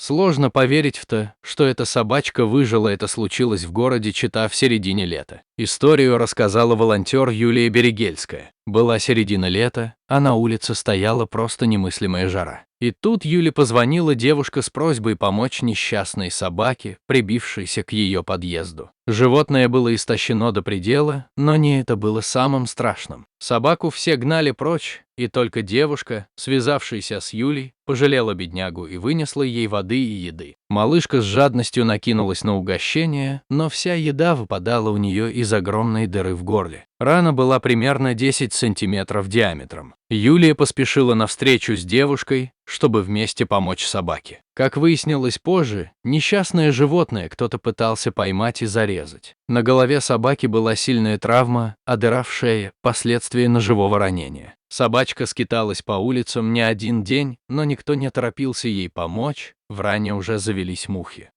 Сложно поверить в то, что эта собачка выжила. Это случилось в городе Чита в середине лета. Историю рассказала волонтер Юлия Берегельская. Была середина лета, а на улице стояла просто немыслимая жара. И тут Юле позвонила девушка с просьбой помочь несчастной собаке, прибившейся к ее подъезду. Животное было истощено до предела, но не это было самым страшным. Собаку все гнали прочь, и только девушка, связавшаяся с Юлей, пожалела беднягу и вынесла ей воды и еды. Малышка с жадностью накинулась на угощение, но вся еда выпадала у нее из огромной дыры в горле. Рана была примерно 10 сантиметров диаметром. Юлия поспешила навстречу с девушкой, чтобы вместе помочь собаке. Как выяснилось позже, несчастное животное кто-то пытался поймать и зарезать. На голове собаки была сильная травма, а дыра в шее – последствия ножевого ранения. Собачка скиталась по улицам не один день, но никто не торопился ей помочь, в ране уже завелись мухи.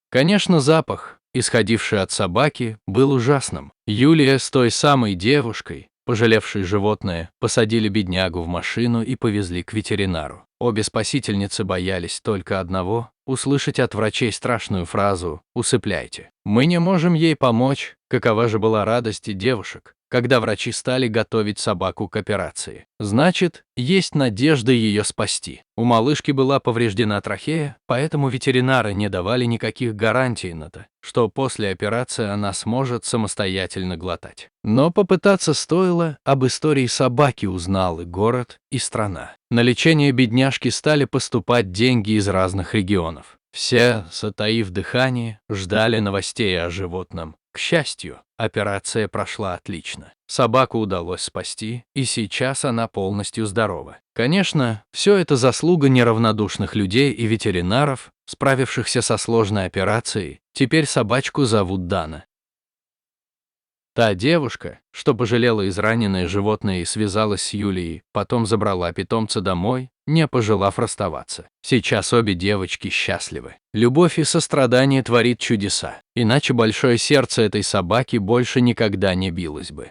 Конечно, запах, исходивший от собаки, был ужасным. Юлия с той самой девушкой, пожалевшей животное, посадили беднягу в машину и повезли к ветеринару. Обе спасительницы боялись только одного – услышать от врачей страшную фразу «усыпляйте». Мы не можем ей помочь. Какова же была радость девушек, когда врачи стали готовить собаку к операции. Значит, есть надежда ее спасти. У малышки была повреждена трахея, поэтому ветеринары не давали никаких гарантий на то, что после операции она сможет самостоятельно глотать. Но попытаться стоило. Об истории собаки узнал и город, и страна. На лечение бедняжки стали поступать деньги из разных регионов. Все, затаив дыхание, ждали новостей о животном. К счастью, операция прошла отлично. Собаку удалось спасти, и сейчас она полностью здорова. Конечно, все это заслуга неравнодушных людей и ветеринаров, справившихся со сложной операцией. Теперь собачку зовут Дана. Та девушка, что пожалела израненное животное и связалась с Юлией, потом забрала питомца домой, не пожелав расставаться. Сейчас обе девочки счастливы. Любовь и сострадание творит чудеса, иначе большое сердце этой собаки больше никогда не билось бы.